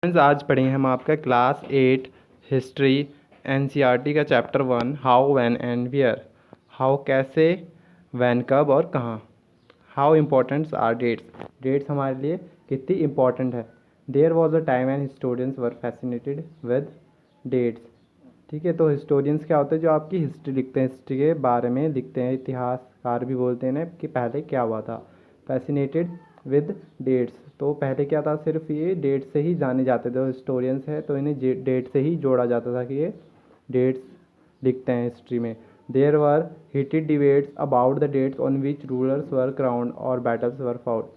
Friends, आज पढ़ेंगे हम आपका क्लास 8 हिस्ट्री एनसीईआरटी का chapter 1 how when and where. How कैसे, व्हेन कब और कहाँ। How importants are dates. Dates हमारे लिए कितनी इम्पोर्टेंट है। There was a time and historians were fascinated with dates. ठीक है, तो हिस्टोरियंस क्या होते हैं, जो आपकी हिस्ट्री लिखते हैं, हिस्ट्री के बारे में लिखते हैं, इतिहासकार भी बोलते हैं ना कि पहले क्या हुआ था। फैसिनेटेड विद डेट्स, तो पहले क्या था, सिर्फ ये डेट से ही जाने जाते थे। हिस्टोरियंस है तो इन्हें डेट से ही जोड़ा जाता था कि ये डेट्स लिखते हैं हिस्ट्री में। There were heated debates about the dates on which rulers were crowned और बैटल्स वर फाउट।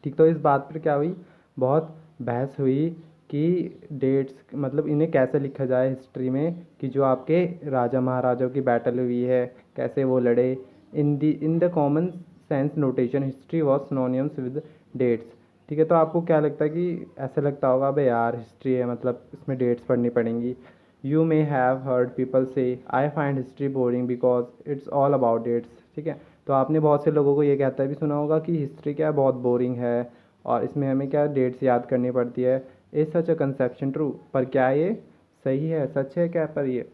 ठीक, तो इस बात पर क्या हुई, बहुत बहस हुई कि डेट्स मतलब इन्हें कैसे लिखा जाए हिस्ट्री में, कि जो आपके राजा महाराजाओं की बैटल हुई है कैसे वो लड़े। In the common sense notation history was synonyms with dates. ठीक है, तो आपको क्या लगता है कि ऐसे लगता होगा अबे यार हिस्ट्री है मतलब इसमें डेट्स पढ़नी पड़ेंगी। You may have heard people say I find history boring because it's all about dates. ठीक है, तो आपने बहुत से लोगों को ये कहता है भी सुना होगा कि हिस्ट्री क्या है, बहुत बोरिंग है और इसमें हमें क्या डेट्स याद करनी पड़ती है। Is such a conception true, पर क्या ये सही है, सच है क्या। पर ये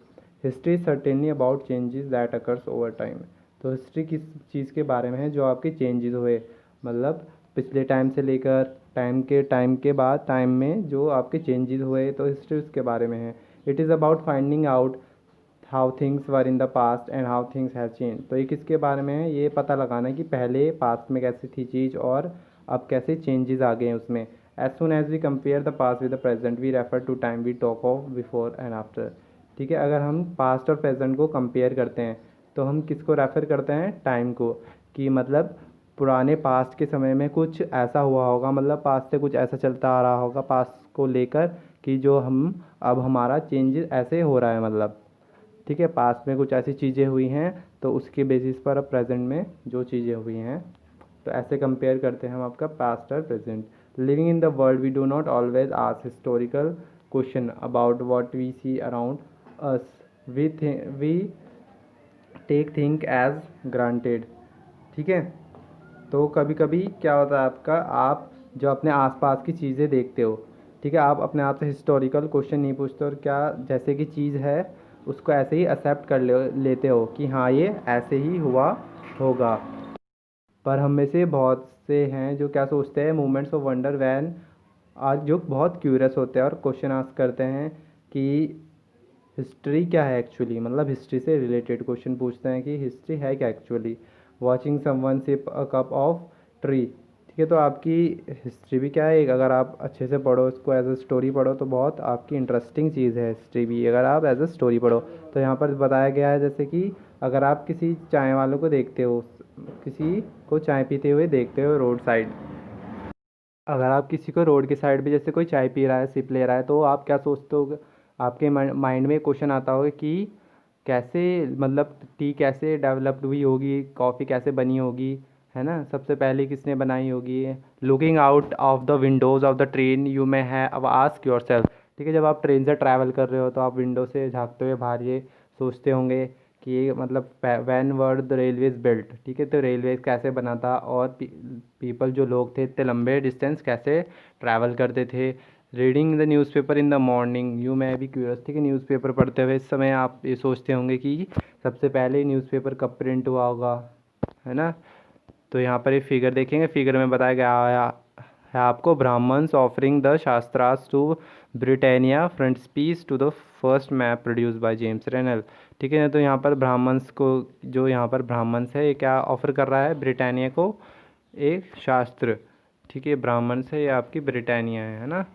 history certainly about changes that occurs over time. तो हिस्ट्री किस चीज़ के बारे में है, जो आपके चेंजेस हुए, मतलब पिछले टाइम से लेकर टाइम के बाद टाइम में जो आपके चेंजेस हुए, तो हिस्ट्री उसके बारे में है। It is about finding out how things were in the past and how things have change. तो ये किसके बारे में है, ये पता लगाना कि पहले पास्ट में कैसी थी चीज़ और अब कैसे चेंजेस आ गए हैं उसमें। As soon as we compare the past with the present we refer to time we talk of before and after. ठीक है, अगर हम पास्ट और प्रेजेंट को कंपेयर करते हैं तो हम किसको रेफ़र करते हैं, टाइम को। कि मतलब पुराने पास्ट के समय में कुछ ऐसा हुआ होगा, मतलब पास्ट से कुछ ऐसा चलता आ रहा होगा पास्ट को लेकर, कि जो हम अब हमारा चेंजेस ऐसे हो रहा है मतलब। ठीक है, पास्ट में कुछ ऐसी चीज़ें हुई हैं तो उसके बेसिस पर अब प्रेजेंट में जो चीज़ें हुई हैं, तो ऐसे कंपेयर करते हैं हम आपका पास्ट और present. Living in the world we do not always ask historical question about what we see around us. We take think as granted. ठीक है, तो कभी कभी क्या होता है आपका, आप जो अपने आसपास की चीज़ें देखते हो, ठीक है, आप अपने आप से हिस्टोरिकल क्वेश्चन नहीं पूछते और क्या जैसे कि चीज़ है उसको ऐसे ही एक्सेप्ट कर लेते हो कि हाँ ये ऐसे ही हुआ होगा। पर हम में से बहुत से हैं जो क्या सोचते हैं, मोमेंट्स ऑफ वंडर वैन, आज जो बहुत क्यूरियस होते हैं और क्वेश्चन आस्क करते हैं कि हिस्ट्री क्या है एक्चुअली, मतलब हिस्ट्री से रिलेटेड क्वेश्चन पूछते हैं कि हिस्ट्री है क्या actually. Watching someone sip a cup of tea. ठीक है, तो आपकी हिस्ट्री भी क्या है, अगर आप अच्छे से पढ़ो इसको, एज अ स्टोरी पढ़ो तो बहुत आपकी इंटरेस्टिंग चीज़ है हिस्ट्री भी, अगर आप एज अ स्टोरी पढ़ो। तो यहाँ पर बताया गया है जैसे कि अगर आप किसी चाय वालों को देखते हो, किसी को चाय पीते हुए देखते हो रोड साइड, अगर आप किसी को रोड के साइड पे जैसे कोई चाय पी रहा है, सिप ले रहा है, तो आप क्या सोचते हो, आपके माइंड में क्वेश्चन आता होगा कि कैसे, मतलब टी कैसे डेवलप्ड हुई होगी, कॉफ़ी कैसे बनी होगी, है ना, सबसे पहले किसने बनाई होगी। Looking out of the Windows of the train you may have ask your self. ठीक है, जब आप ट्रेन से ट्रैवल कर रहे हो तो आप विंडो से झांकते हुए बाहर ये सोचते होंगे कि ये मतलब when were the railways built. ठीक है, तो रेलवेज कैसे बना था और पीपल जो लोग थे इतने लंबे डिस्टेंस कैसे ट्रैवल करते थे। Reading the newspaper in the morning you may be curious. ठीक है, न्यूज़पेपर पढ़ते हुए इस समय आप ये सोचते होंगे कि सबसे पहले न्यूज़पेपर कब प्रिंट हुआ होगा, है ना। तो यहाँ पर ये फिगर देखेंगे, फिगर में बताया गया है आपको Brahmins offering the shastras to Britannia frontispiece to the first map produce by James Rennel. ठीक है, तो यहाँ पर ब्राह्मण्स को, जो यहाँ पर ब्राह्मण्स है ये क्या ऑफर कर रहा है ब्रिटानिया को, एक शास्त्र। ठीक है, ब्राह्मण से ये आपकी ब्रिटानिया है ना।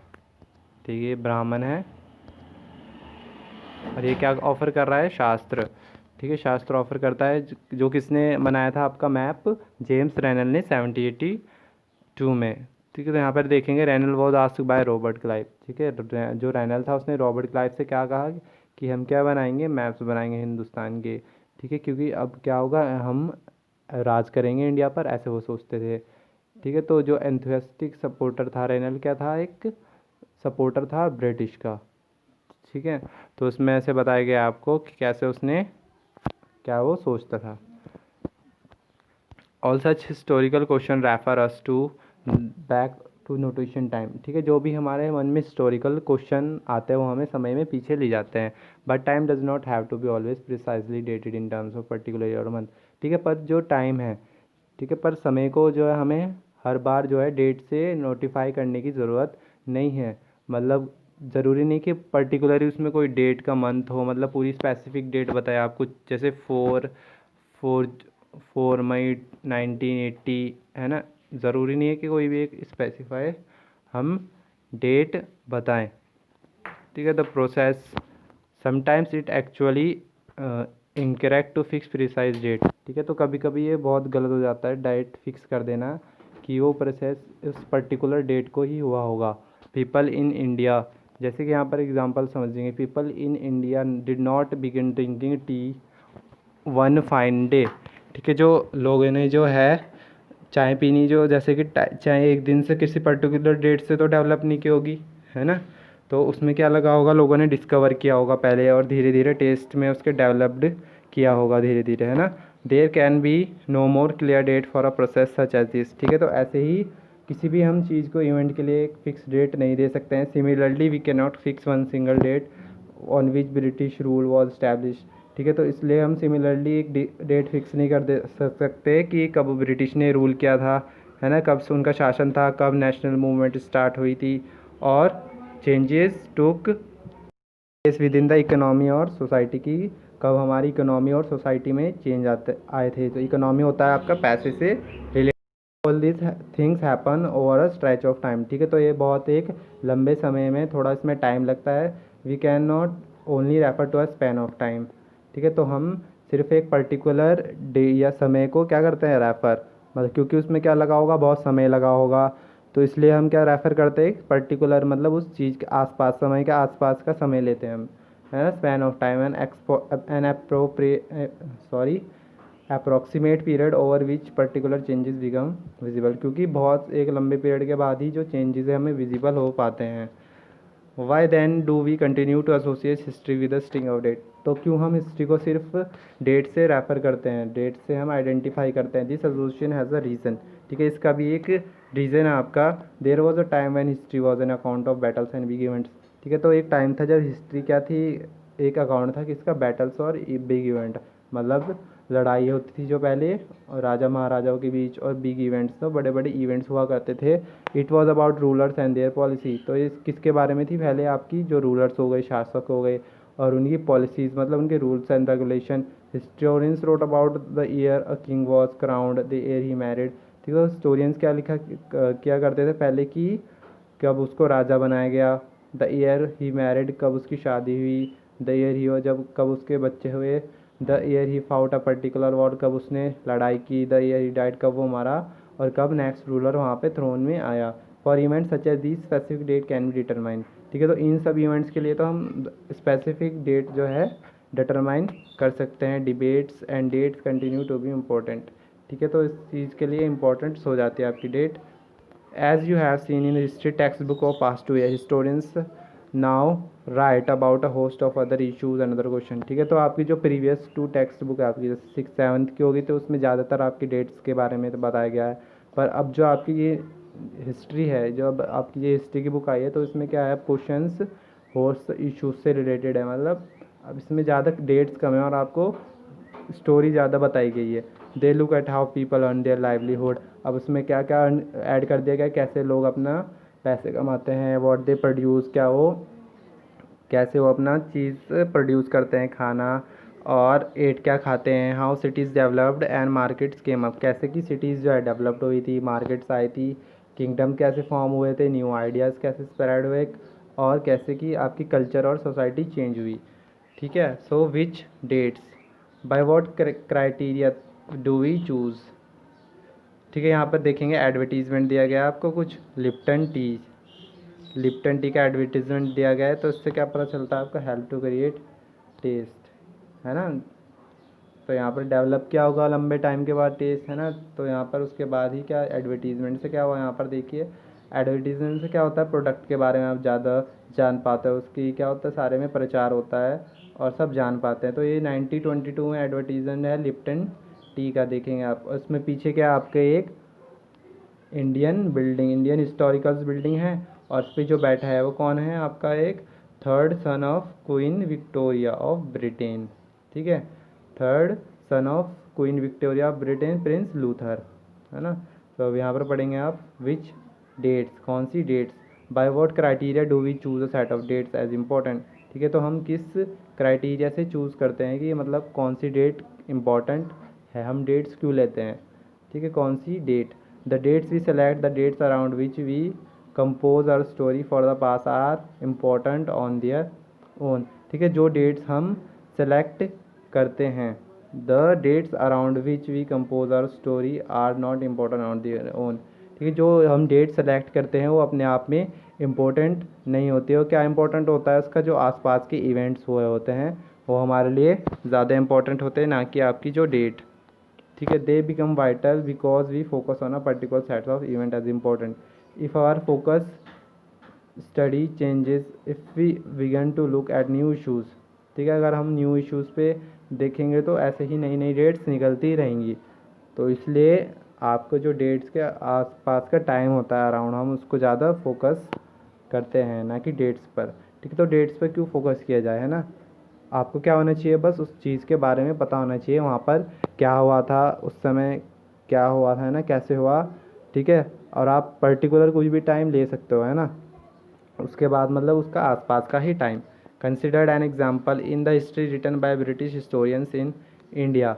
ठीक है, ये ब्राह्मण है और ये क्या ऑफ़र कर रहा है, शास्त्र। ठीक है, शास्त्र ऑफ़र करता है, जो किसने बनाया था आपका मैप, जेम्स रेनल ने 1782 में। ठीक है, तो यहाँ पर देखेंगे renal was asked by Robert Clive. ठीक है, जो रेनल था उसने रॉबर्ट क्लाइव से क्या कहा कि हम क्या बनाएंगे, मैप्स बनाएंगे हिंदुस्तान के। ठीक है, क्योंकि अब क्या होगा, हम राज करेंगे इंडिया पर, ऐसे वो सोचते थे। ठीक है, तो जो एंथुसियास्टिक सपोर्टर था रेनल, क्या था, एक सपोर्टर था ब्रिटिश का। ठीक है, तो उसमें ऐसे बताया गया आपको कि कैसे उसने क्या वो सोचता था। All such historical question refer us to back notation time, ठीक है। जो भी हमारे मन में हिस्टोरिकल क्वेश्चन आते हैं वो हमें समय में पीछे ले जाते हैं। But time does not have to be always precisely dated in terms of particular year और मंथ, ठीक है। पर जो टाइम है, ठीक है, पर समय को जो है हमें हर बार जो है डेट से नोटिफाई करने की ज़रूरत नहीं है। मतलब ज़रूरी नहीं कि पर्टिकुलरली उसमें कोई डेट का मंथ हो, मतलब पूरी स्पेसिफिक डेट बताए आपको, जैसे 4 मई 1980, है ना। ज़रूरी नहीं है कि कोई भी एक स्पेसिफाई हम डेट बताएं, ठीक है। The process sometimes it actually incorrect to fix precise date, ठीक है। तो कभी कभी ये बहुत गलत हो जाता है डेट फिक्स कर देना कि वो प्रोसेस उस पर्टिकुलर डेट को ही हुआ होगा। पीपल इन इंडिया, जैसे कि यहाँ पर एग्जांपल समझेंगे, people in India did not begin drinking tea one fine day, ठीक है। जो लोगों ने जो है चाय पीनी, जो जैसे कि चाय एक दिन से किसी पर्टिकुलर डेट से तो डेवलप नहीं की होगी, है ना। तो उसमें क्या लगा होगा, लोगों ने डिस्कवर किया होगा पहले और धीरे धीरे टेस्ट में उसके डेवलप्ड किया होगा धीरे धीरे, है ना। There can be no more clear date for a process such as this, ठीक है। तो ऐसे ही किसी भी हम चीज़ को इवेंट के लिए एक फिक्स डेट नहीं दे सकते हैं। Similarly we can not fix one single date on which British rule was establish, ठीक है। तो इसलिए हम सिमिलरली एक डेट फिक्स नहीं कर दे सकते कि कब ब्रिटिश ने रूल किया था, है ना, कब से उनका शासन था, कब नेशनल मूवमेंट स्टार्ट हुई थी, और changes took place with in the economy और सोसाइटी की, कब हमारी इकोनॉमी और सोसाइटी में चेंज आए थे। तो इकोनॉमी होता है आपका पैसे से related. All this things happen over a stretch of time, ठीक है। तो ये बहुत एक लंबे समय में, थोड़ा इसमें टाइम लगता है। We can not only refer to a span of time, ठीक है। तो हम सिर्फ एक पर्टिकुलर डे या समय को क्या करते हैं, रेफ़र, मतलब क्योंकि उसमें क्या लगा होगा, बहुत समय लगा होगा, तो इसलिए हम क्या रेफ़र करते हैं, पर्टिकुलर मतलब उस चीज़ के आसपास, समय के आसपास का समय लेते हैं हम, है ना। Span of time N approximate period over which particular changes become visible, क्योंकि बहुत एक लंबे पीरियड के बाद ही जो चेंजेस है हमें विजिबल हो पाते हैं। Why then do we continue to associate history with the string of date, तो क्यों हम हिस्ट्री को सिर्फ डेट से रेफ़र करते हैं, डेट से हम आइडेंटिफाई करते हैं। This association has a reason, ठीक है। इसका भी एक रीज़न है आपका। There was a time when history was an account of battles and big events, ठीक है। तो एक टाइम था जब हिस्ट्री क्या थी, एक अकाउंट था किसका, बैटल्स और बिग इवेंट, मतलब लड़ाई होती थी जो पहले और राजा महाराजाओं के बीच, और बिग इवेंट्स तो बड़े बड़े इवेंट्स हुआ करते थे। It was about rulers and their policy, तो ये किसके बारे में थी, पहले आपकी जो रूलर्स हो गए, शासक हो गए, और उनकी पॉलिसीज़ मतलब उनके rules and regulation. Historians wrote about the year a king was crowned, the year he married, ठीक है। हिस्टोरियंस क्या लिखा किया करते थे पहले कि कब उसको राजा बनाया गया, द ईयर ही मैरिड, कब उसकी शादी हुई, द ईयर ही, जब कब उसके बच्चे हुए, the year he fought a particular war, कब उसने लड़ाई की, द ईयर ही डाइड, कब वो मरा, और कब नेक्स्ट रूलर वहाँ पे थ्रोन में आया। For events such as the specific date can be determine, ठीक है। तो इन सब इवेंट्स के लिए तो हम स्पेसिफिक डेट जो है डिटरमाइन कर सकते हैं। Debates and dates continue to be important, ठीक है। तो इस चीज़ के लिए इम्पोर्टेंट्स हो जाती है आपकी date. As you have seen in the history textbook of past 2 years, historians now write about a host of other issues and other question, ठीक है। तो आपकी जो प्रीवियस 2 टेक्स्ट बुक है आपकी, जैसे 6th 7th की होगी, तो उसमें ज़्यादातर आपकी डेट्स के बारे में तो बताया गया है। पर अब जो आपकी ये हिस्ट्री है, जो अब आपकी ये हिस्ट्री की बुक आई है, तो इसमें क्या है, क्वेश्चंस होस्ट इशूज़ से रिलेटेड है, मतलब अब इसमें ज़्यादा डेट्स कम है और आपको स्टोरी ज़्यादा बताई गई है। They look at how people earn their livelihood, अब उसमें क्या क्या ऐड कर दिया गया, कैसे लोग अपना पैसे कमाते हैं, व्हाट दे प्रोड्यूस, क्या वो कैसे वो अपना चीज़ प्रोड्यूस करते हैं, खाना, और एट क्या खाते हैं, how cities developed and markets came up, कैसे कि सिटीज़ जो है डेवलप्ड हुई थी, मार्केट्स आई थी, किंगडम कैसे फॉर्म हुए थे, न्यू आइडियाज़ कैसे स्प्रेड हुए, और कैसे कि आपकी कल्चर और सोसाइटी चेंज हुई, ठीक है। So which dates by what criteria do we choose, ठीक है। यहाँ पर देखेंगे एडवर्टीज़मेंट दिया गया है आपको कुछ, लिप्टन टी का एडवर्टीज़मेंट दिया गया है, तो इससे क्या पता चलता है आपका, हेल्प टू क्रिएट टेस्ट, है ना। तो यहाँ पर डेवलप क्या होगा लंबे टाइम के बाद, टेस्ट, है ना। तो यहाँ पर उसके बाद ही क्या, एडवर्टीज़मेंट से क्या हुआ, यहाँ पर देखिए एडवर्टीज़मेंट से क्या होता है, प्रोडक्ट के बारे में आप ज़्यादा जान पाते हो, उसकी क्या होता है, सारे में प्रचार होता है और सब जान पाते हैं। तो ये 1922 में एडवर्टीज़मेंट है लिप्टन टी का, देखेंगे आप उसमें पीछे क्या आपके एक इंडियन हिस्टोरिकल्स बिल्डिंग है, और उस पर जो बैठा है वो कौन है आपका, एक third son of queen Victoria of Britain, ठीक है, third son of queen Victoria of Britain, Prince Luther, है ना। तो अब यहाँ पर पढ़ेंगे आप विच डेट्स, कौन सी dates, by what criteria do we choose a set of dates as important, ठीक है। तो हम किस क्राइटेरिया से चूज़ करते हैं कि मतलब कौन सी डेट इम्पॉर्टेंट है, हम डेट्स क्यों लेते हैं, ठीक है, कौन सी date. The dates we select, the dates around which we compose our story for the past are important on their own, ठीक है। जो डेट्स हम सेलेक्ट करते हैं, the dates around which we compose our story are not important on their own, ठीक है। जो हम डेट सेलेक्ट करते हैं वो अपने आप में इम्पोर्टेंट नहीं होती है। और क्या इम्पोर्टेंट होता है उसका, जो आसपास के इवेंट्स हुए होते हैं वो हमारे लिए ज़्यादा इम्पोर्टेंट होते हैं, ना कि आपकी जो डेट, ठीक है। They become vital because we focus on a particular set of event as important, if our focus study changes, if we begin to look at new issues, ठीक है। अगर हम न्यू इशूज़ पे देखेंगे तो ऐसे ही नई नई डेट्स निकलती रहेंगी। तो इसलिए आपको जो डेट्स के आसपास का टाइम होता है अराउंड, हम उसको ज़्यादा फोकस करते हैं, ना कि डेट्स पर, ठीक है। तो डेट्स पर क्यों फोकस किया जाए, है ना। आपको क्या होना चाहिए, बस उस चीज़ के बारे में पता होना चाहिए, वहाँ पर क्या हुआ था उस समय, क्या हुआ था, है ना, कैसे हुआ, ठीक है। और आप पर्टिकुलर कुछ भी टाइम ले सकते हो, है ना। उसके बाद मतलब उसका आसपास का ही time. Considered an example in the history written by British historians in India,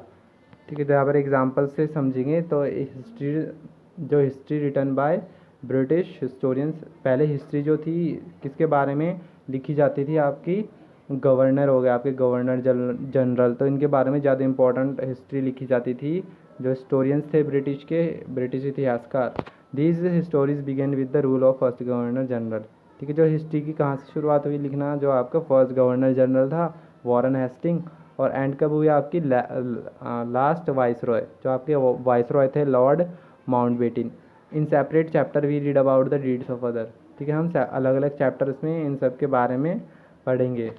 ठीक है। तो यहाँ पर एग्जाम्पल से समझेंगे तो history written by British historians, पहले हिस्ट्री जो थी किसके बारे में लिखी जाती थी, आपकी गवर्नर हो गए, आपके गवर्नर जनरल, तो इनके बारे में ज़्यादा इंपॉर्टेंट हिस्ट्री लिखी जाती थी, जो हिस्टोरियंस थे ब्रिटिश इतिहासकार। These histories began with the rule of first governor general, ठीक है। जो हिस्ट्री की कहाँ से शुरुआत हुई लिखना, जो आपका फर्स्ट गवर्नर जनरल था वॉरेन हेस्टिंग, और एंड कब हुई आपकी लास्ट वाइस रॉय, जो आपके वाइस रॉय थे Lord Mountbatten. In separate chapter we read about the deeds of other, ठीक है। हम अलग अलग चैप्टर्स में इन सब के बारे में पढ़ेंगे।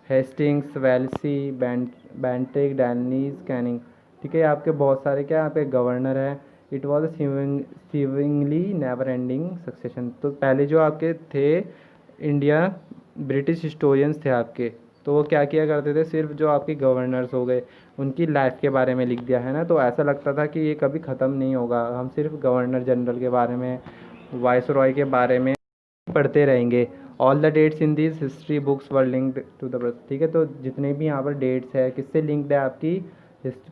Hastings, Wellesley, Bentinck, Danny's, Canning, ठीक है। आपके बहुत सारे क्या यहाँ पे गवर्नर है। It was seemingly never ending succession, तो पहले जो आपके थे इंडिया ब्रिटिश हिस्टोरियंस थे आपके, तो वो क्या किया करते थे, सिर्फ जो आपके गवर्नर्स हो गए उनकी लाइफ के बारे में लिख दिया, है ना। तो ऐसा लगता था कि ये कभी ख़त्म नहीं होगा, हम सिर्फ गवर्नर जनरल के बारे में, वाइस रॉय के बारे में पढ़ते रहेंगे। All the dates in this history books were linked to the, ठीक है। तो जितने भी यहाँ पर डेट्स है किससे लिंक्ड है, आपकी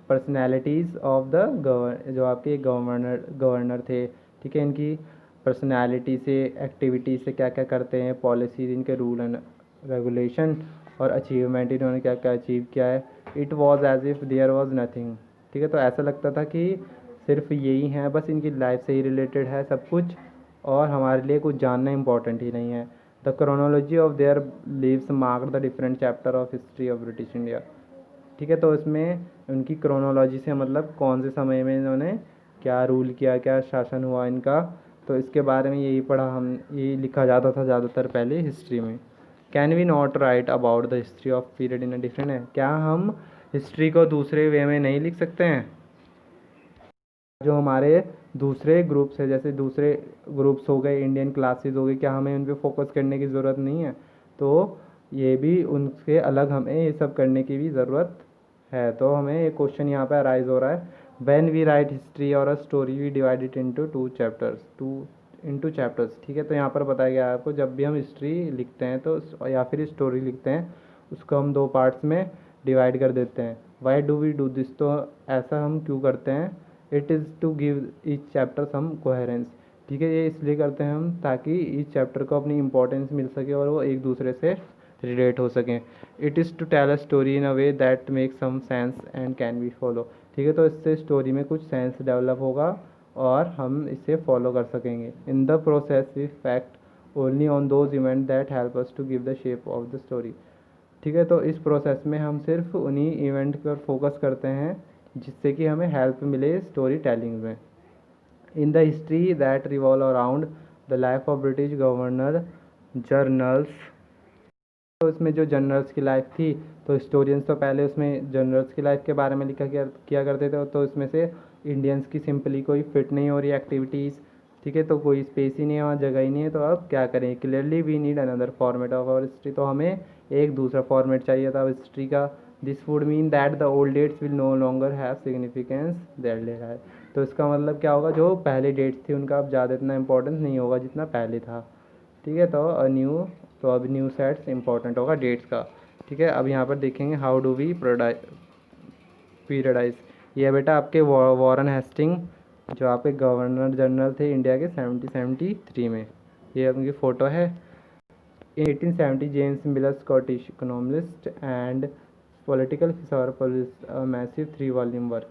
पर्सनैलिटीज़ ऑफ द जो आपके गवर्नर थे, ठीक है, इनकी पर्सनैलिटी से, एक्टिविटी से, क्या क्या करते हैं, पॉलिसीज, इनके रूल एंड रेगुलेशन, और अचीवमेंट, इन्होंने क्या क्या अचीव किया है। It was as if there was nothing, ठीक है। तो ऐसा लगता था कि सिर्फ यही है, बस इनकी लाइफ से ही रिलेटेड है सब कुछ, और हमारे लिए कुछ जानना इंपॉर्टेंट ही नहीं है। The chronology of their leaves mark the different chapter of history of British India, ठीक है। तो इसमें उनकी क्रोनोलॉजी से मतलब कौन से समय में इन्होंने क्या रूल किया, क्या शासन हुआ इनका, तो इसके बारे में यही पढ़ा, हम यही लिखा जाता था ज़्यादातर पहले हिस्ट्री में। Can we not write about the history of period in a different है, क्या हम हिस्ट्री को दूसरे वे में नहीं लिख सकते हैं। जो हमारे दूसरे ग्रुप्स है, जैसे दूसरे ग्रुप्स हो गए, इंडियन क्लासेस हो गए, क्या हमें उन पर फोकस करने की ज़रूरत नहीं है। तो ये भी उनसे अलग हमें ये सब करने की भी ज़रूरत है। तो हमें एक क्वेश्चन यहाँ पे अराइज हो रहा है, व्हेन वी राइट हिस्ट्री और a story we divide it into two chapters, ठीक है। तो यहाँ पर बताया गया है आपको, जब भी हम हिस्ट्री लिखते हैं तो या फिर स्टोरी लिखते हैं, उसको हम दो पार्ट्स में डिवाइड कर देते हैं। Why do we do this, तो ऐसा हम क्यों करते हैं। It is to give each chapter some coherence, ठीक है। ये इसलिए करते हैं हम ताकि ईच चैप्टर को अपनी इंपॉर्टेंस मिल सके और वो एक दूसरे से रिलेट हो सकें। It is to tell a story in a way that make some sense and can be follow, ठीक है। तो इससे स्टोरी में कुछ सेंस डेवलप होगा और हम इसे फॉलो कर सकेंगे। In the process we fact only on those event that help us to give the shape of the story, ठीक है। तो इस प्रोसेस में हम सिर्फ उन्हीं इवेंट पर फोकस करते हैं जिससे कि हमें हेल्प मिले स्टोरी टेलिंग में। इन the history that revolve around the life of British governor journals, तो इसमें जो जनरल्स की लाइफ थी, तो हिस्टोरियंस तो पहले उसमें जनरल्स की लाइफ के बारे में लिखा किया करते थे, तो इसमें से इंडियंस की सिंपली कोई फिट नहीं हो रही एक्टिविटीज़, ठीक है, तो कोई स्पेस ही नहीं है वहाँ, जगह ही नहीं है, तो अब क्या करें, clearly we need another format of our history, तो हमें एक दूसरा फॉर्मेट चाहिए था हिस्ट्री का। This would mean that the old dates will no longer have significance that they है। तो इसका मतलब क्या होगा, जो पहले डेट्स थी उनका अब ज़्यादा इतना इंपॉर्टेंस नहीं होगा जितना पहले था, ठीक है। तो अब न्यू सेट्स इंपॉर्टेंट होगा डेट्स का, ठीक है। अब यहाँ पर देखेंगे हाउ डू वी पीरियडाइज। ये बेटा आपके वॉरेन हेस्टिंग, जो आपके गवर्नर जनरल थे इंडिया के 1773 में, ये उनकी फ़ोटो है। In 1870, James Miller, Scottish economist and political philosopher, published a massive 3 volume work,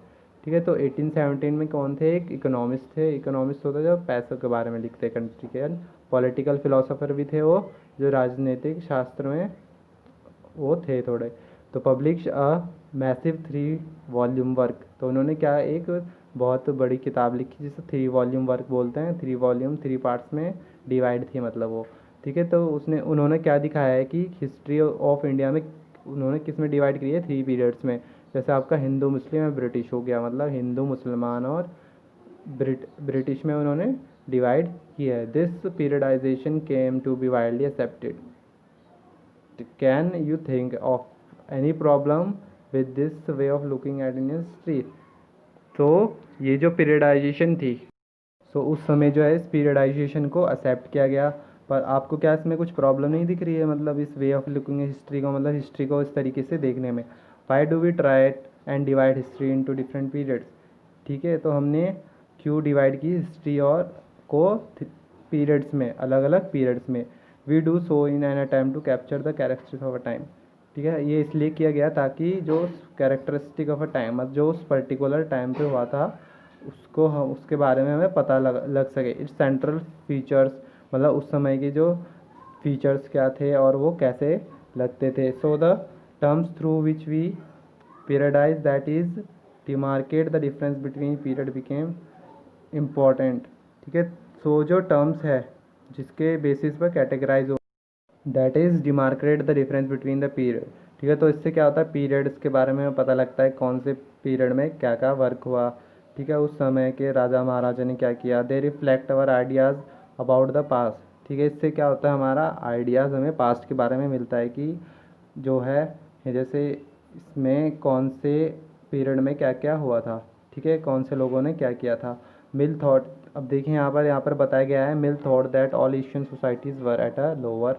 ठीक है। तो 1817 में कौन थे, एक इकोनॉमिस्ट थे। इकोनॉमिस्ट होता है जो पैसों के बारे में लिखते हैं कंट्री के। पॉलिटिकल फिलोसोफर भी थे वो, जो राजनीतिक शास्त्र में वो थे थोड़े। तो publish a massive 3 volume work, तो उन्होंने क्या एक बहुत बड़ी किताब लिखी जिसे 3 वॉल्यूम वर्क बोलते हैं। 3 वॉल्यूम 3 पार्ट्स में डिवाइड थी मतलब वो, ठीक है। तो उन्होंने क्या दिखाया है कि हिस्ट्री ऑफ इंडिया में उन्होंने किस में डिवाइड की है, 3 पीरियड्स में। जैसे आपका हिंदू मुस्लिम और ब्रिटिश हो गया, मतलब हिंदू मुसलमान और ब्रिटिश में उन्होंने डिवाइड किया है। This periodization came to be widely accepted. Can you think of any problem with this way of looking at in history. तो ये जो पीरियडाइजेशन थी, सो उस समय जो है इस पीरियडाइजेशन को एक्सेप्ट किया गया। पर आपको क्या इसमें कुछ प्रॉब्लम नहीं दिख रही है, मतलब इस वे ऑफ लुकिंग हिस्ट्री को, मतलब हिस्ट्री को इस तरीके से देखने में। Why do we try and divide history into different periods, ठीक है। तो हमने क्यों डिवाइड की हिस्ट्री और को पीरियड्स में, अलग अलग पीरियड्स में। We do so in an attempt to capture the characteristics of a time, ठीक है। ये इसलिए किया गया ताकि जो कैरेक्टरिस्टिक ऑफ अ टाइम, जो उस पर्टिकुलर टाइम पे हुआ था उसको हम उसके बारे में हमें पता लग सके। इट्स सेंट्रल फीचर्स, मतलब उस समय के जो फीचर्स क्या थे और वो कैसे लगते थे। So the terms through which we periodize, that is demarcate the difference between period became important, ठीक है। सो जो टर्म्स है जिसके बेसिस पर कैटेगराइज हो, that is demarcate the difference between the period, ठीक है। तो इससे क्या होता है, पीरियड्स के बारे में पता लगता है कौन से पीरियड में क्या क्या वर्क हुआ, ठीक है, उस समय के राजा महाराजा ने क्या किया। दे reflect our ideas about the past, ठीक है। इससे क्या होता है, हमारा आइडियाज़ हमें पास्ट के बारे में मिलता है कि जो है, जैसे इसमें कौन से पीरियड में क्या क्या हुआ था, ठीक है, कौन से लोगों ने क्या किया था। मिल थॉट, अब देखिए यहाँ पर बताया गया है, Mill thought that all Asian societies were at a lower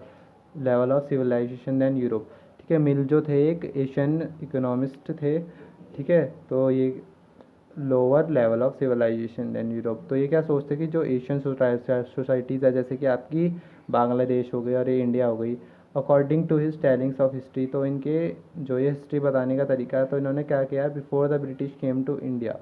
level of civilisation than Europe, ठीक है। मिल जो थे एक एशियन इकोनॉमिस्ट थे, ठीक है। तो ये lower level of civilisation than Europe, तो ये क्या सोचते कि जो एशियन सोसाइटीज़ है, जैसे कि आपकी बांग्लादेश हो गई और ये इंडिया हो गई, according to his tellings of history, तो इनके जो ये हिस्ट्री बताने का तरीका है, तो इन्होंने क्या किया, before the British came to India,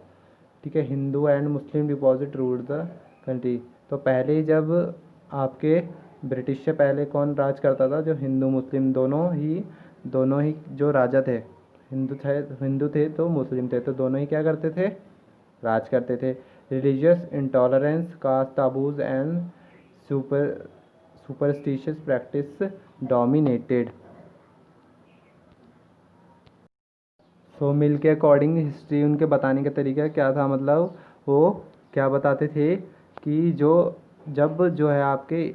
ठीक है, Hindu and Muslim deposit ruled the country. तो पहले जब आपके ब्रिटिश से पहले कौन राज करता था, जो हिंदू मुस्लिम दोनों ही जो राजा थे, हिंदू थे तो मुस्लिम थे, तो दोनों ही क्या करते थे, राज करते थे। Religious intolerance, caste taboos and superstitious practice dominated. So Mill के अकॉर्डिंग हिस्ट्री उनके बताने का तरीका क्या था, मतलब वो क्या बताते थे कि जब जो है आपके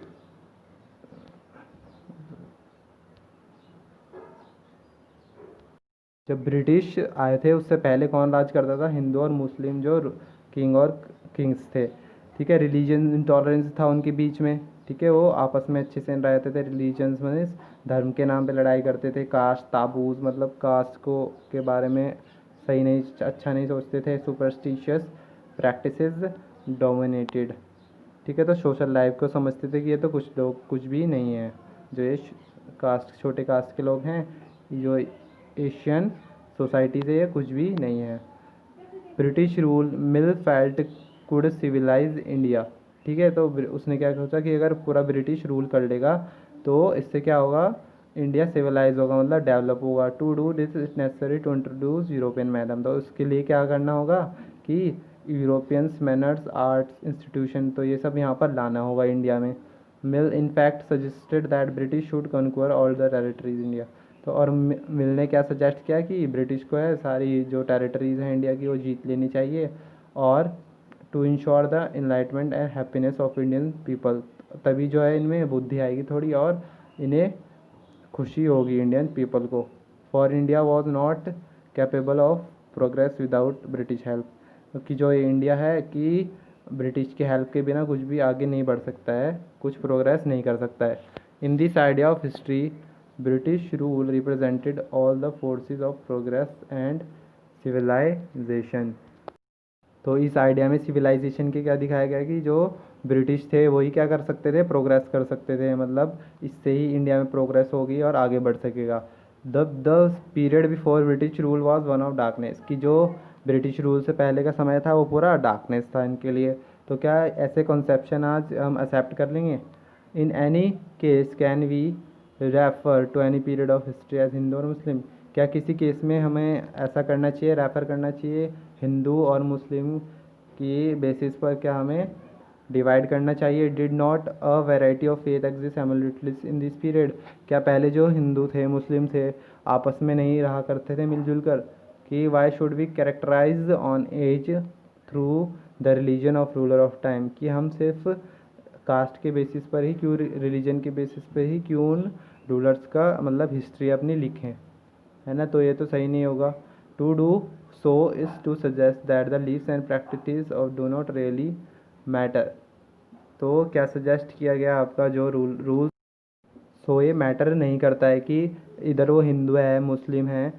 जब ब्रिटिश आए थे उससे पहले कौन राज करता था, हिंदू और मुस्लिम जो किंग्स थे, ठीक है। रिलीजन इंटॉलरेंस था उनके बीच में, ठीक है, वो आपस में अच्छे से रहते थे। रिलीजन्स में धर्म के नाम पे लड़ाई करते थे। कास्ट ताबूज, मतलब कास्ट को के बारे में सही नहीं, अच्छा नहीं सोचते थे। सुपरस्टिशियस प्रैक्टिसेस डोमिनेटेड, ठीक है। तो सोशल लाइफ को समझते थे कि ये तो कुछ लोग कुछ भी नहीं है, जो ये कास्ट छोटे कास्ट के लोग हैं, जो एशियन सोसाइटी से ये कुछ भी नहीं है। British rule Mill felt could civilize India, ठीक है। तो उसने क्या सोचा कि अगर पूरा ब्रिटिश रूल कर लेगा तो इससे क्या होगा, इंडिया सिविलाइज होगा, मतलब डेवलप होगा। To do this is necessary to introduce European madam, तो उसके लिए क्या करना होगा कि यूरोपियंस मैनर्स आर्ट्स इंस्टीट्यूशन, तो ये सब यहाँ पर लाना होगा इंडिया में। Mill in fact suggested that British should conquer all the territories India, तो और मिल ने क्या सजेस्ट किया कि ब्रिटिश को है सारी जो टेरिटरीज़ हैं इंडिया की वो जीत लेनी चाहिए और to ensure the enlightenment and happiness of Indian people, तभी जो है इनमें बुद्धि आएगी थोड़ी और इन्हें खुशी होगी इंडियन पीपल को। For India was not capable of progress without British help, क्योंकि जो ये इंडिया है कि ब्रिटिश के हेल्प के बिना कुछ भी आगे नहीं बढ़ सकता है, कुछ प्रोग्रेस नहीं कर सकता है। In this idea of history British rule represented all the forces of progress and civilization. तो इस आइडिया में सिविलाइजेशन के क्या दिखाया गया कि जो ब्रिटिश थे वही क्या कर सकते थे, प्रोग्रेस कर सकते थे, मतलब इससे ही इंडिया में प्रोग्रेस होगी और आगे बढ़ सकेगा। The period before British rule was one of darkness, कि जो ब्रिटिश रूल से पहले का समय था वो पूरा डार्कनेस था इनके लिए। तो क्या ऐसे कॉन्सेप्शन आज हम एक्सेप्ट कर लेंगे? In any case can we refer to any period of history as Hindu और मुस्लिम, क्या किसी केस में हमें ऐसा करना चाहिए, रेफ़र करना चाहिए हिंदू और मुस्लिम की बेसिस पर, क्या हमें डिवाइड करना चाहिए? Did not a variety of faith exist similarities in this period, क्या पहले जो हिंदू थे मुस्लिम थे आपस में नहीं रहा करते थे मिलजुल कर? कि why should we characterize on as through the religion of ruler of time, कि हम सिर्फ कास्ट के बेसिस पर ही क्यों, रिलीजन के बेसिस पर ही क्यों उन रूलर्स का मतलब हिस्ट्री अपनी लिखें, है ना? तो ये तो सही नहीं होगा। To do so is to suggest that the lives and practice of do not really matter. तो क्या सजेस्ट किया गया आपका जो रूल सो ये मैटर नहीं करता है कि इधर वो हिंदू है मुस्लिम है,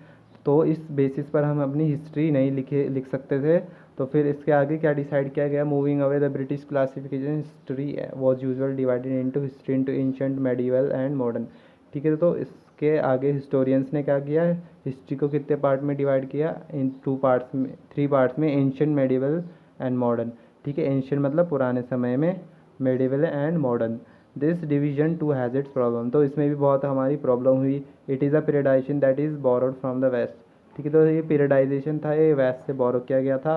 तो इस बेसिस पर हम अपनी हिस्ट्री नहीं लिख सकते थे। तो फिर इसके आगे क्या डिसाइड किया गया? Moving away the British classification history was usual divided into history into ancient medieval and modern. ठीक है, तो इसके आगे हिस्टोरियंस ने क्या किया, हिस्ट्री को कितने पार्ट में डिवाइड किया? इन टू पार्ट्स में, थ्री पार्ट्स में, एंशिएंट मेडिवल एंड मॉडर्न। ठीक है, एंशिएंट मतलब पुराने समय में, medieval and modern. This division too has its problem, तो इसमें भी बहुत हमारी प्रॉब्लम हुई। It is a periodization that is borrowed from the west. ठीक है, तो ये पीरियडाइजेशन था, ये वेस्ट से बोरो किया गया था।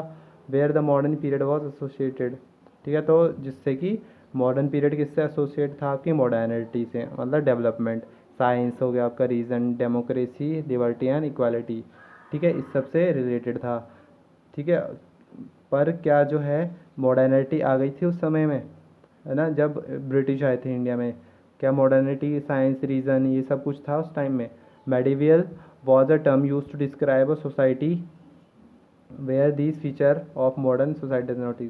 Where the modern period was associated, ठीक है, तो जिससे कि मॉडर्न पीरियड किससे एसोसिएट था? आपकी मॉडर्निटी से, मतलब डेवलपमेंट, साइंस हो गया आपका, reason, democracy, liberty and equality. ठीक है, इस सब से रिलेटेड था। ठीक है, पर क्या जो है मॉडर्निटी आ गई थी उस समय में, है ना, जब ब्रिटिश आए थे इंडिया में? क्या मॉडर्निटी, साइंस, रीज़न ये सब कुछ था उस टाइम में? Medieval was a term use to describe a society where this feature of modern society does not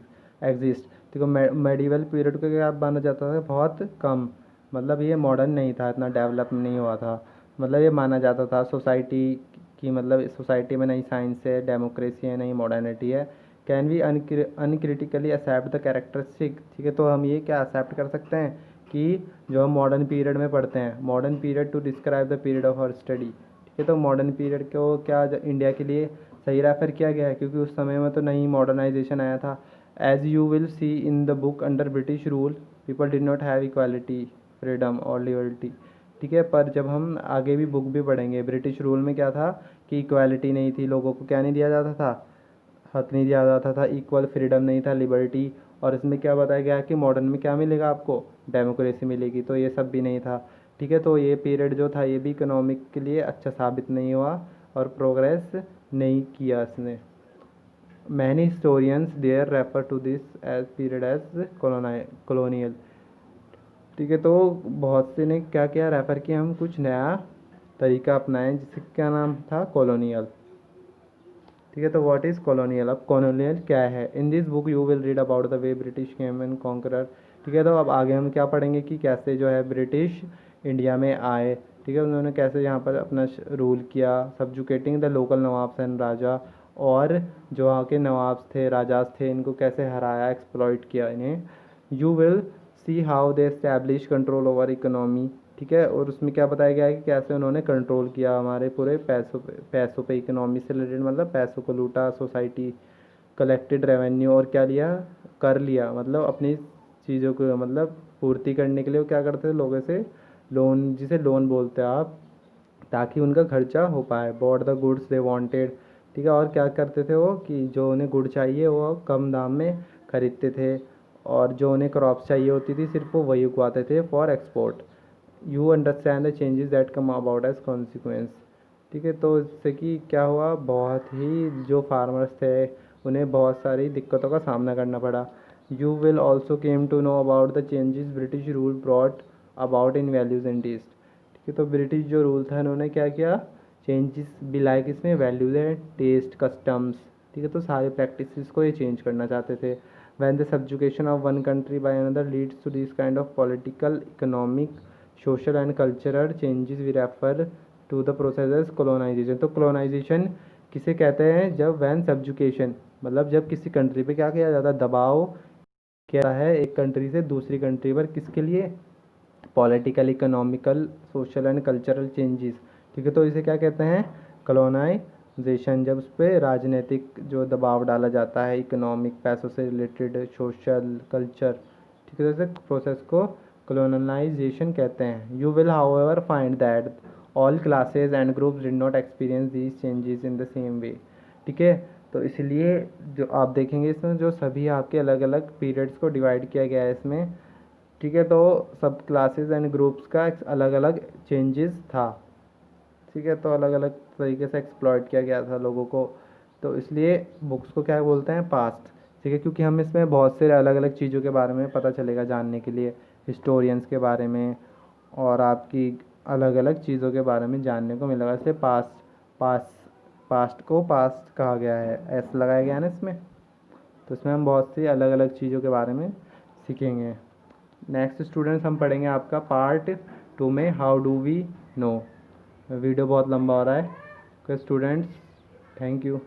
exist. देखो मेडिवल पीरियड को क्या माना जाता था? बहुत कम, मतलब ये मॉडर्न नहीं था, इतना डेवलप नहीं हुआ था, मतलब ये माना जाता था सोसाइटी की, मतलब सोसाइटी में नई साइंस है, डेमोक्रेसी है, नई मॉडर्निटी है। Can we uncritically accept the characteristic, ठीक है, तो हम ये क्या एक्सेप्ट कर सकते हैं कि जो हम मॉडर्न पीरियड में पढ़ते हैं, modern period to describe the period of our study. ठीक है, तो मॉडर्न पीरियड को क्या इंडिया के लिए सही रेफर किया गया है, क्योंकि उस समय में तो नई मॉडर्नाइजेशन आया था। As you will see in the book, under British rule people did not have equality, freedom और लिबर्टी। ठीक है, पर जब हम आगे भी बुक भी पढ़ेंगे, ब्रिटिश रूल में क्या था कि इक्वालिटी नहीं थी, लोगों को क्या नहीं दिया जाता था, हक नहीं दिया जाता था, इक्वल फ्रीडम नहीं था, लिबर्टी। और इसमें क्या बताया गया कि मॉडर्न में क्या मिलेगा आपको? डेमोक्रेसी मिलेगी, तो ये सब भी नहीं था। ठीक है, तो ये पीरियड जो था ये भी इकोनॉमिक के लिए अच्छा साबित नहीं हुआ और प्रोग्रेस नहीं किया इसने। Many historians there refer to this as period as colonial. ठीक है, तो बहुत से ने क्या किया, रेफ़र किया, हम कुछ नया तरीका अपनाएं जिससे क्या नाम था? कॉलोनियल। ठीक है, तो व्हाट इज़ कॉलोनियल? अब कॉलोनियल क्या है? In this book you will read about the way British came and conqueror. ठीक है, तो अब आगे हम क्या पढ़ेंगे कि कैसे जो है ब्रिटिश इंडिया में आए। ठीक है, उन्होंने कैसे यहाँ पर अपना रूल किया, सब्जुकेटिंग द लोकल नवाब्स एंड राजा, और जो वहाँ के नवाब्स थे, राजाज थे, इनको कैसे हराया, एक्सप्लॉइट किया इन्हें। You will see how they establish control over economy. ठीक है, और उसमें क्या बताया गया है कि कैसे उन्होंने कंट्रोल किया हमारे पूरे पैसों पे इकोनॉमी से रिलेटेड, मतलब पैसों को लूटा, सोसाइटी, कलेक्टेड रेवेन्यू, और क्या लिया, कर लिया, मतलब अपनी चीज़ों को मतलब पूर्ति करने के लिए वो क्या करते थे, लोगों से लोन, जिसे लोन बोलते हैं आप, ताकि उनका खर्चा हो पाए। Bought the goods they wanted. ठीक है, और क्या करते थे वो कि जो उन्हें गुड चाहिए वो कम दाम में खरीदते थे, और जो उन्हें क्रॉप्स चाहिए होती थी सिर्फ वो वही उगवाते थे for export. You understand the changes that come about as consequence. ठीक है, तो इससे कि क्या हुआ, बहुत ही जो फार्मर्स थे उन्हें बहुत सारी दिक्कतों का सामना करना पड़ा। You will also came to know about the changes British rule brought about in values and taste. ठीक है, तो ब्रिटिश जो रूल था इन्होंने क्या किया, चेंजेस भी लाए किसमें, वैल्यूज एंड टेस्ट कस्टम्स। ठीक है, तो सारे प्रैक्टिसेस को ये चेंज करना चाहते थे। When the subjugation of one country by another leads to this kind of political economic social and cultural changes we refer to the process as colonization. तो कॉलोनाइजेशन किसे कहते हैं, जब वैन सब्जुकेशन मतलब जब किसी कंट्री पे क्या किया जाता है, दबाव किया है एक कंट्री से दूसरी कंट्री पर, किसके लिए, political economical social and cultural changes. ठीक है, तो इसे क्या कहते हैं, कॉलोनाइजेशन। जब उस पर राजनीतिक जो दबाव डाला जाता है, इकोनॉमिक पैसों से रिलेटेड, सोशल कल्चर, ठीक है, तो इस प्रोसेस को कॉलोनाइजेशन कहते हैं। You will however find that all classes and groups did not experience these changes in the same way. ठीक है, तो इसलिए जो आप देखेंगे इसमें जो सभी आपके अलग अलग पीरियड्स को डिवाइड किया गया है इसमें। ठीक है, तो सब क्लासेस एंड ग्रुप्स का अलग अलग चेंजेस था। ठीक है, तो अलग अलग तरीके से एक्सप्लॉइट किया गया था लोगों को, तो इसलिए बुक्स को क्या बोलते हैं, पास्ट। ठीक है, क्योंकि हम इसमें बहुत से अलग अलग चीज़ों के बारे में पता चलेगा जानने के लिए, हिस्टोरियंस के बारे में और आपकी अलग अलग चीज़ों के बारे में जानने को मिलेगा। इसलिए पास्ट को पास्ट कहा गया है, ऐसा लगाया गया है ना इसमें। तो इसमें हम बहुत सी अलग अलग चीज़ों के बारे में सीखेंगे। नेक्स्ट स्टूडेंट्स हम पढ़ेंगे आपका पार्ट 2 में how do we know. Video बहुत लंबा हो रहा है। Students, thank you.